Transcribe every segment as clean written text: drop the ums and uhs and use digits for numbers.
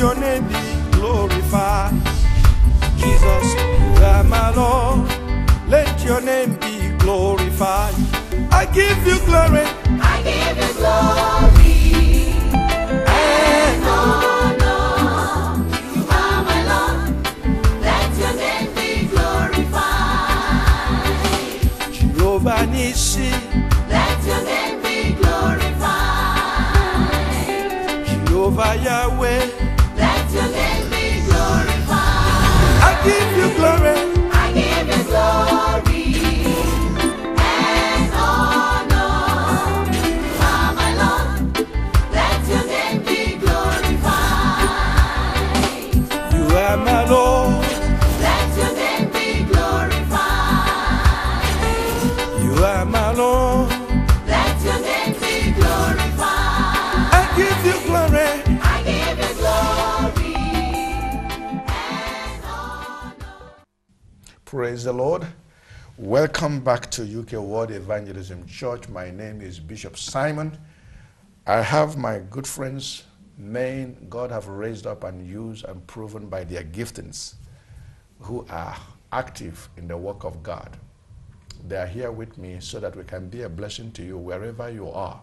your name be glorified. Jesus, you are my Lord. Let your name be glorified. I give you glory. I give you glory and honor. You are my Lord. Let your name be glorified. Jehovah Nissi. Let your name be glorified. Jehovah Yahweh. Let your name be glorified. I give you glory. I give you glory and honor. You are my Lord. Let your name be glorified. You are my Lord. Let your name be glorified. You are my Lord. Let your name be glorified. I give you glory. I give you glory and honor. Praise the Lord. Welcome back to UK World Evangelism Church. My name is Bishop Simon. I have my good friends, men God have raised up and used and proven by their giftings, who are active in the work of God. They are here with me so that we can be a blessing to you wherever you are.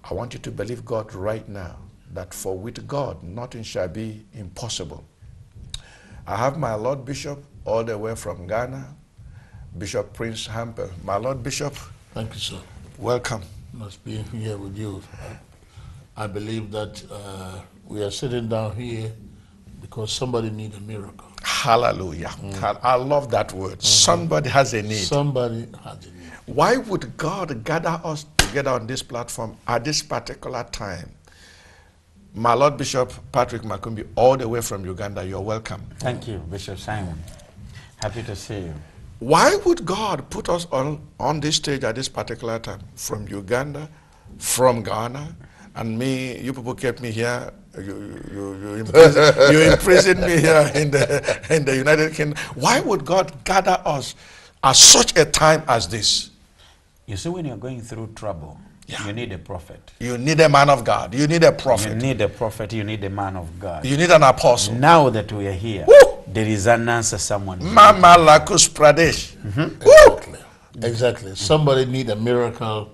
I want you to believe God right now that for with God nothing shall be impossible. I have my Lord Bishop all the way from Ghana, Bishop Prince Hampel. My Lord Bishop, Thank you, sir. welcome. Must be here with you. I believe that we are sitting down here because somebody needs a miracle. Hallelujah. I love that word. Somebody has a need. Somebody has a need. Why would God gather us together on this platform at this particular time? My Lord Bishop Patrick Makumbi, all the way from Uganda, you're welcome. Thank you, Bishop Simon. Happy to see you. Why would God put us on this stage at this particular time? From Uganda, from Ghana, and me, you people kept me here. You imprisoned me here in the United Kingdom. Why would God gather us at such a time as this? You see, when you're going through trouble, you need a prophet. You need a man of God. You need a prophet. You need a prophet. You need a man of God. You need an apostle. Now that we are here, Woo! there is an answer someone needs. Mama Lakus Pradesh. Exactly. Exactly. Somebody need a miracle,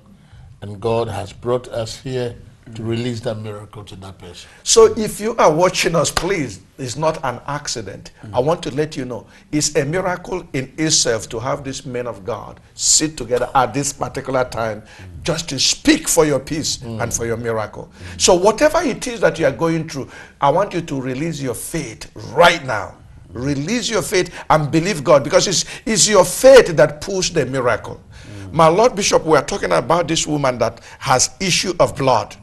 and God has brought us here to release that miracle to that person. So if you are watching us, please, it's not an accident. I want to let you know, it's a miracle in itself to have these men of God sit together at this particular time just to speak for your peace and for your miracle. So whatever it is that you are going through, I want you to release your faith right now. Release your faith and believe God, because it's your faith that pulls the miracle. My Lord Bishop, we are talking about this woman that has issue of blood.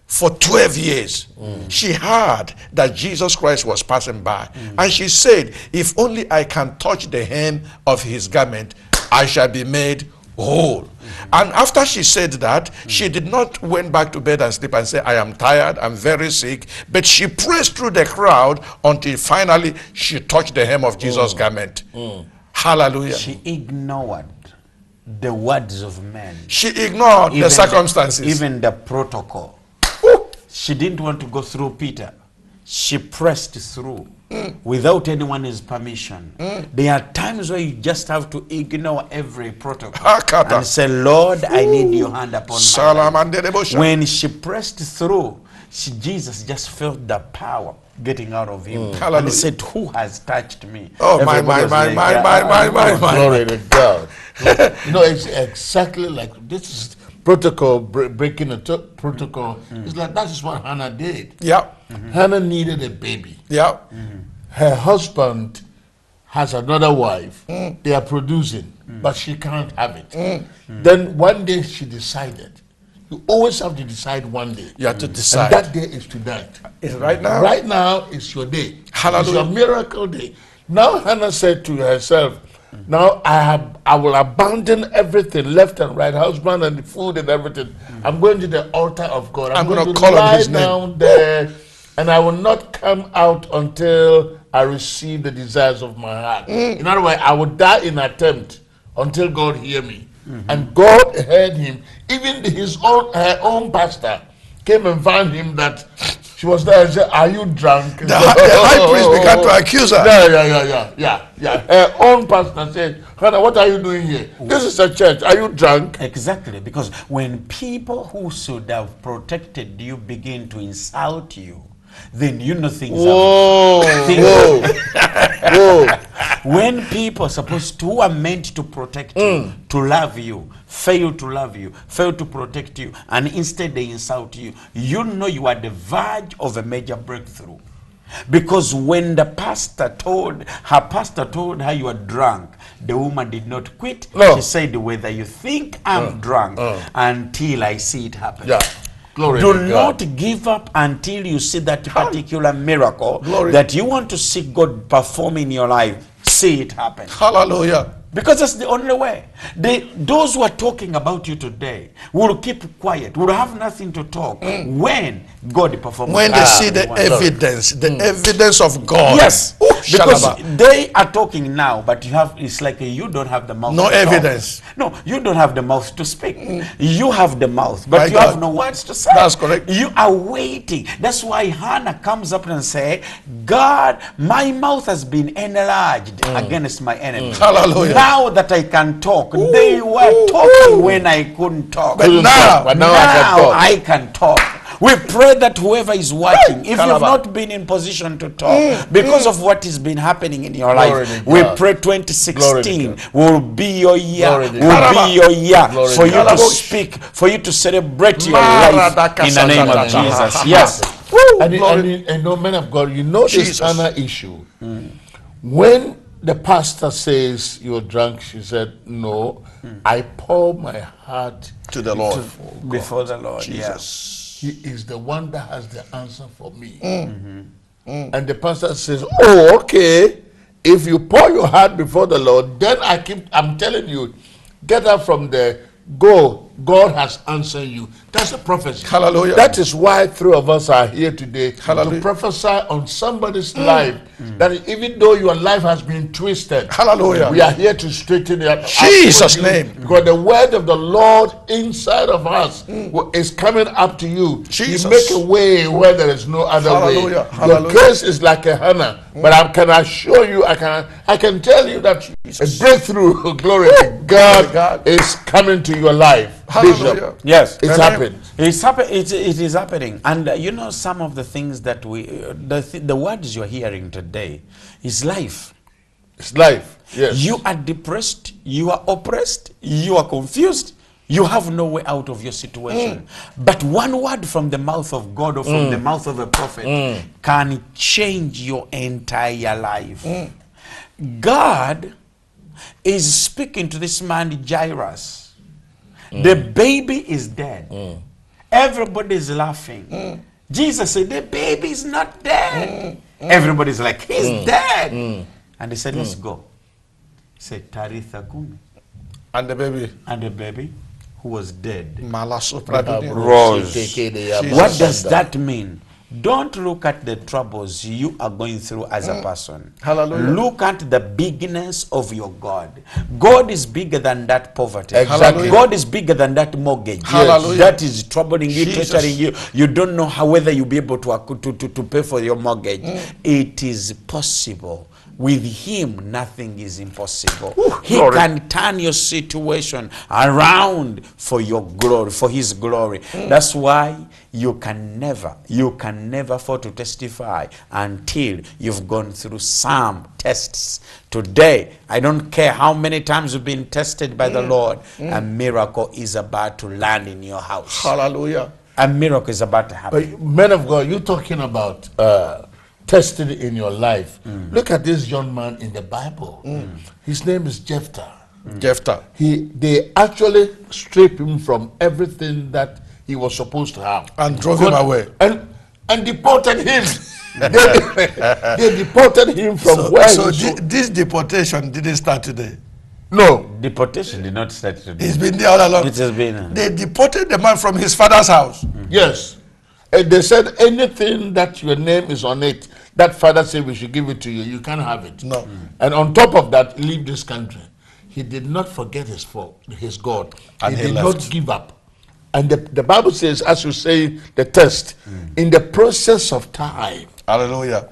For 12 years, she heard that Jesus Christ was passing by. And she said, if only I can touch the hem of his garment, I shall be made whole. And after she said that, she did not went back to bed and sleep and say, I am tired, I'm very sick. But she pressed through the crowd until finally she touched the hem of Jesus' garment. Hallelujah. She ignored the words of men. She ignored the circumstances. Even the protocol. Woo! She didn't want to go through Peter. She pressed through without anyone's permission. There are times where you just have to ignore every protocol and say, Lord, I need your hand upon my life. When she pressed through, Jesus just felt the power getting out of him. And he said, who has touched me? Oh, my. Glory to God. You know, it's exactly like this is protocol, breaking a protocol. It's like that is what Hannah did. Yeah. Hannah needed a baby. Yeah. Her husband has another wife. They are producing, but she can't have it. Then one day she decided. You always have to decide one day. You have to decide. And that day is tonight. It's right now. Right now is your day. Hallelujah. It's your miracle day. Now Hannah said to herself, now I will abandon everything, left and right, husband and food and everything. I'm going to the altar of God. I'm going to call on lie his name down there, and I will not come out until I receive the desires of my heart. In other words, I will die in attempt until God hear me. And God heard him. Even her own pastor came and found him that She was there and said, "Are you drunk?" The high priest began to accuse her. Yeah. Her own pastor said, "Hannah, what are you doing here? This is a church. Are you drunk?" Exactly, because when people who should have protected you begin to insult you, then you know things Whoa. When people supposed to, who are meant to protect you, to love you, fail to love you, fail to protect you, and instead they insult you, you know you are the verge of a major breakthrough. Because when the pastor told her you are drunk, the woman did not quit. No. She said, whether you think I'm drunk until I see it happen. Yeah. Glory Do to God. not give up until you see that particular miracle Glory. that you want to see God perform in your life. See it happen. Hallelujah. Because that's the only way. Those who are talking about you today will keep quiet, will have nothing to talk when God performs. When they see the evidence of God. Yes. Ooh, Because shalaba. they are talking now, but it's like you don't have the mouth No to talk. evidence. No, you don't have the mouth to speak. You have the mouth, but My you God. have no words to say. That's correct. You are waiting. That's why Hannah comes up and say, God, my mouth has been enlarged against my enemy. Hallelujah. Now that I can talk, they were talking when I couldn't talk. But now I can talk. We pray that whoever is watching, if you've not been in position to talk because of what has been happening in your Glory life, to we God. pray Glory 2016 to will be your year, Glory to will God. be your year Glory for to you God. to speak, for you to celebrate your life in the name of Jesus. Yes. And no, man of God, you know this Jesus. Hannah issue. When the pastor says you're drunk, she said, "No, I pour my heart To the Lord. Before the Lord. Jesus. He is the one that has the answer for me." And the pastor says, "Oh, okay. If you pour your heart before the Lord, then I'm telling you, get up from there, go. God has answered you." That's a prophecy. Hallelujah. That is why three of us are here today Hallelujah. to prophesy on somebody's life that even though your life has been twisted, Hallelujah. we are here to straighten it up. Jesus' for you, name. Because the word of the Lord inside of us is coming up to you. Jesus. You make a way where there is no other Hallelujah. way. Hallelujah. Your case is like a Hannah, but I can assure you, I can tell you that a breakthrough, glory to God, God. is coming to your life. Hallelujah. Bishop. Yes. It's Amen. happened. It is happening. And you know, some of the things that the words you're hearing today is life. It's life. Yes. You are depressed, you are oppressed, you are confused, you have no way out of your situation. But one word from the mouth of God or from the mouth of a prophet can change your entire life. God is speaking to this man Jairus. The baby is dead. Everybody is laughing. Jesus said, the baby is not dead. Everybody's like, he's dead. And he said, let's go. He said, Taritha Kumi. And the baby. And the baby who was dead Malasopradini. rose. Jesus. What does that mean? Don't look at the troubles you are going through as a person. Hallelujah. Look at the bigness of your God. God is bigger than that poverty. Exactly. God is bigger than that mortgage. Hallelujah. That is troubling you, Jesus. torturing you. You don't know whether you'll be able to pay for your mortgage. It is possible. With him, nothing is impossible. He glory. can turn your situation around for your glory, for his glory. That's why you can never fail to testify until you've gone through some tests. Today, I don't care how many times you've been tested by the Lord, a miracle is about to land in your house. Hallelujah. A miracle is about to happen. But men of God, you're talking about tested in your life. Look at this young man in the Bible. His name is Jephthah. Jephthah. They actually stripped him from everything that he was supposed to have And drove him away. and deported him. they deported him from where he This deportation didn't start today. no. Deportation did not start today. He's been there all along. It has been. They deported the man from his father's house. Yes. And they said anything that your name is on it, that father said we should give it to you, you can't have it. No. And on top of that, leave this country. He did not forget his God. And he he did left. not give up. And the Bible says, as you say, the test, in the process of time. Hallelujah.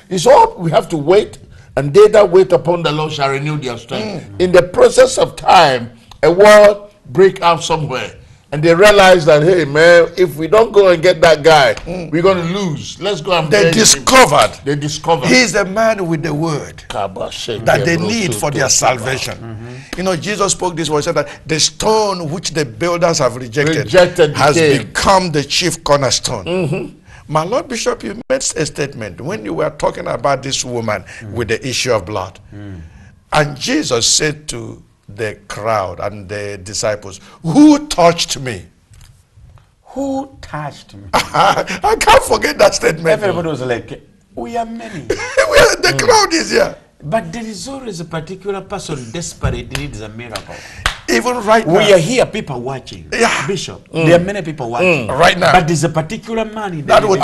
It's all we have to wait, and they that wait upon the Lord shall renew their strength. In the process of time, a war break out somewhere. And they realize that, hey man, if we don't go and get that guy, we're going to lose. Let's go and They discovered. They discovered. He's the man with the word that they need for their salvation. You know, Jesus spoke this word, said that the stone which the builders have rejected has become the chief cornerstone. My Lord Bishop, you made a statement when you were talking about this woman with the issue of blood. And Jesus said to the crowd and the disciples, who touched me? Who touched me? I can't forget that statement. Everybody was like, we are many. The crowd is here. But there is always a particular person desperate needs a miracle. Even right now. We are here, people watching. Yeah. Bishop, there are many people watching. Right now. But there's a particular man in the That would-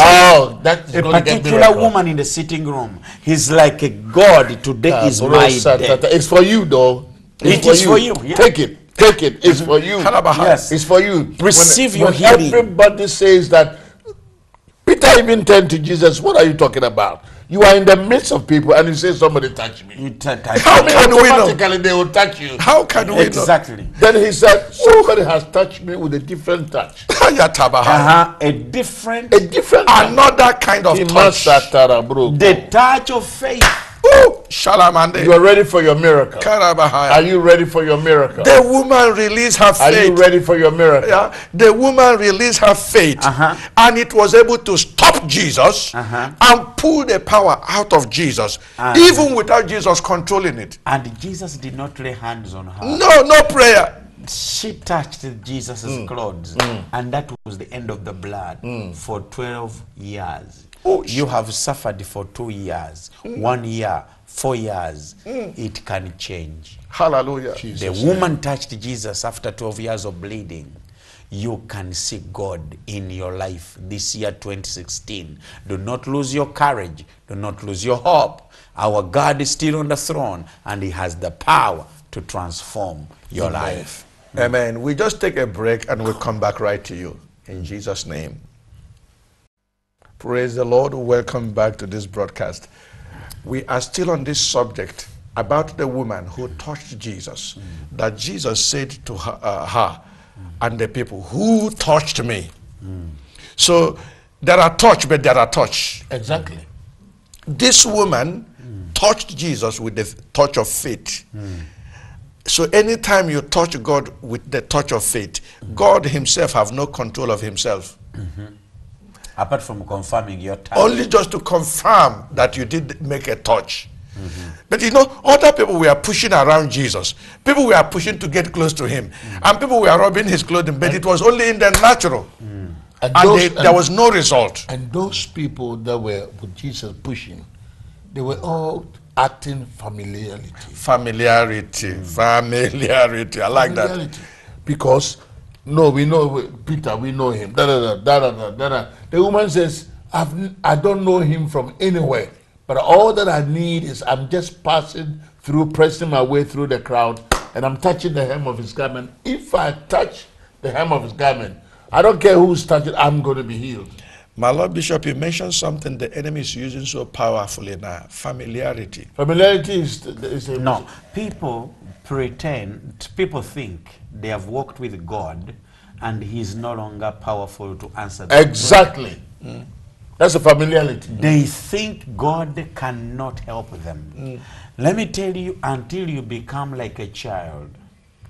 that's a gonna get particular miracle. woman in the sitting room. He's like a God. Today is my day. It's for you, though. It is for you, yeah. Take it. Take it. It's for you. Yes. It's for you. Receive your when healing. Everybody says that. Peter even turned to Jesus. What are you talking about? You are in the midst of people and you say, somebody touch me. You touch How me. can we know? Automatically they will touch you. How can we know? Exactly. Then he said, somebody has touched me with a different touch. A different, A different Another kind of touch. the touch of faith. Oh, Shalamande. You are ready for your miracle. Are Karabahaya. you ready for your miracle? The woman released her Are you faith. ready for your miracle? Yeah, the woman released her faith, and it was able to stop Jesus and pull the power out of Jesus, even without Jesus controlling it. And Jesus did not lay hands on her. No prayer. She touched Jesus' clothes, and that was the end of the blood for 12 years. Oh, You have suffered for 2 years, 1 year, 4 years. It can change. Hallelujah. The woman touched Jesus after 12 years of bleeding. You can see God in your life this year, 2016. Do not lose your courage. Do not lose your hope. Our God is still on the throne, and he has the power to transform your life. Amen. We just take a break and we'll come back right to you. In Jesus' name. Praise the Lord. Welcome back to this broadcast. We are still on this subject about the woman who touched Jesus. That Jesus said to her and the people, who touched me? So there are touch, but there are touch. Exactly. This woman touched Jesus with the touch of faith. So anytime you touch God with the touch of faith, God himself have no control of himself. Apart from confirming your touch. Only just to confirm that you did make a touch. But you know, other people were pushing around Jesus. People were pushing to get close to him. And people were rubbing his clothing, but it was only in the natural. And there was no result. And those people that were with Jesus pushing, they were all acting familiarity. Familiarity. Familiarity. I like that. Familiarity. Because, no, we know Peter, we know him. The woman says, I don't know him from anywhere. But all that I need is I'm just passing through, pressing my way through the crowd, and I'm touching the hem of his garment. If I touch the hem of his garment, I don't care who's touching, I'm going to be healed. My Lord Bishop, you mentioned something the enemy is using so powerfully now. Familiarity. Familiarity is a... No, people pretend, people think they have walked with God and he's no longer powerful to answer them. Exactly. That's a familiarity. They think God cannot help them. Let me tell you, until you become like a child,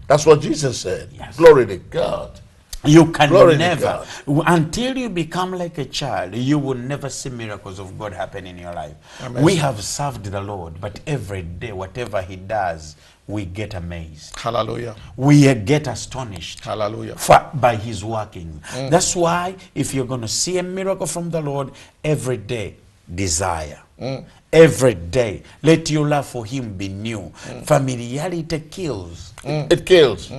That's what Jesus said. Yes. Glory to God. you can Glory to never, until you become like a child, you will never see miracles of God happen in your life. Amen. We have served the Lord, but every day, whatever he does, we get amazed. Hallelujah. We get astonished. Hallelujah. By his working. That's why if you're going to see a miracle from the Lord, every day desire. Every day let your love for him be new. Familiarity kills. It kills.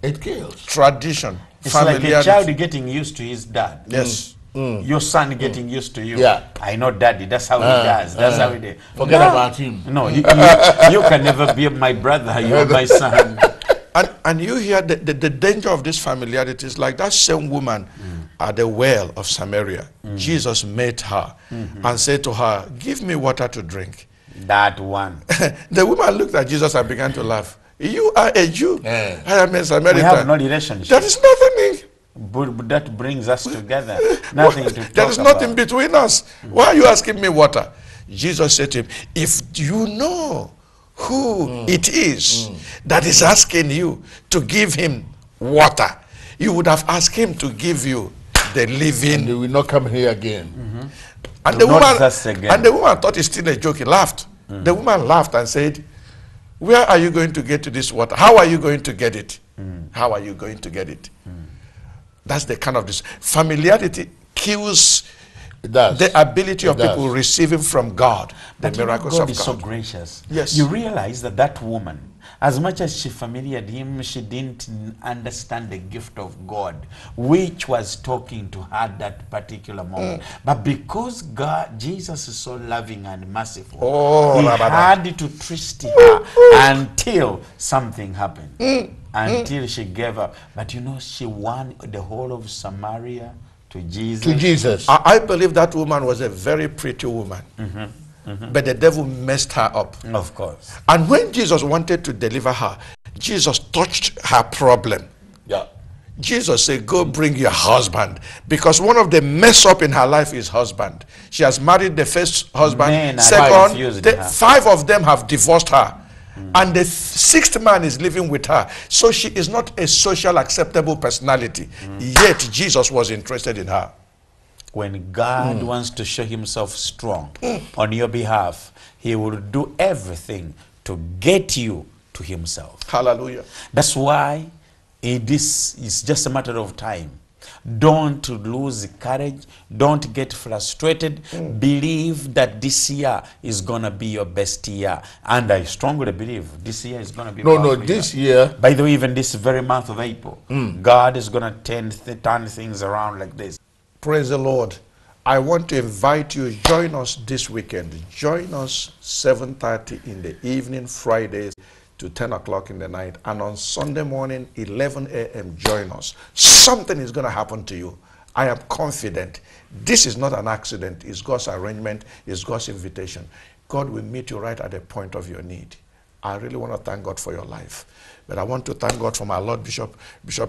It kills. Tradition. It's like a Familiarity. child getting used to his dad. Yes. Your son getting used to you. Yeah. I know daddy, that's how he does. That's how he does. Forget about him. No, you can never be my brother. You're my son. And you hear the danger of this familiarity is like that same woman at the well of Samaria. Jesus met her and said to her, give me water to drink. That one. The woman looked at Jesus and began to laugh. You are a Jew. Yeah. I am a Samaritan. We have no relationship. There is nothing. But that brings us together. Nothing to talk There is nothing about. between us. Why are you asking me water? Jesus said to him, if you know who it is that is asking you to give him water, you would have asked him to give you the living. They will not come here again. And Do not thirst again. the woman thought it's still a joke. He laughed. The woman laughed and said, where are you going to get to this water? How are you going to get it? How are you going to get it? That's the kind of this. Familiarity kills It does. the ability of It does. people receiving from God the But you know, miracles God of is God. so gracious. Yes. You realize that that woman, as much as she familiared him, she didn't understand the gift of God, which was talking to her that particular moment. But because God, Jesus is so loving and merciful, Oh, he Rabada. had to trust her until something happened. Until she gave up. But you know, she won the whole of Samaria to Jesus. To Jesus. I believe that woman was a very pretty woman. But the devil messed her up. Of course. And when Jesus wanted to deliver her, Jesus touched her problem. Yeah. Jesus said, go bring your husband. Because one of the mess up in her life is husband. She has married the first husband. Men are Second, confused her. 5 of them have divorced her. And the 6th man is living with her. So she is not a social acceptable personality. Yet Jesus was interested in her. When God wants to show himself strong on your behalf, he will do everything to get you to himself. Hallelujah. That's why this is just a matter of time. Don't lose courage. Don't get frustrated. Believe that this year is going to be your best year. And I strongly believe this year is going to be No, powerful this year. By the way, even this very month of April, God is going to turn things around like this. Praise the Lord. I want to invite you, join us this weekend. Join us 7:30 in the evening, Fridays to 10 o'clock in the night. And on Sunday morning, 11 a.m., join us. Something is going to happen to you. I am confident. This is not an accident. It's God's arrangement. It's God's invitation. God will meet you right at the point of your need. I really want to thank God for your life. But I want to thank God for my Lord Bishop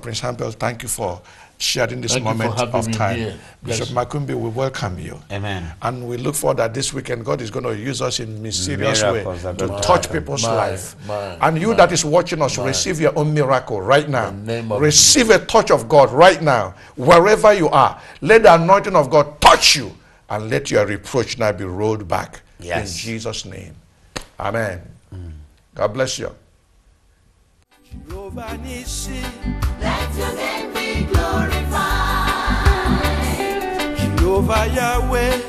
Prince Hampel. Thank you for sharing this Thank you for moment having of me time. here. Bishop Yes. Makumbi, we welcome you. Amen. And we look forward that this weekend God is going to use us in mysterious way Miracles are to going to touch happen. people's My, life. my, And you that is watching us, receive your own miracle right now. In the name of Receive a touch of God right now. Wherever you are, let the anointing of God touch you and let your reproach now be rolled back. Yes. In Jesus' name. Amen. God bless you. Jehovah Nissi, Let your name be glorified. Jehovah Yahweh,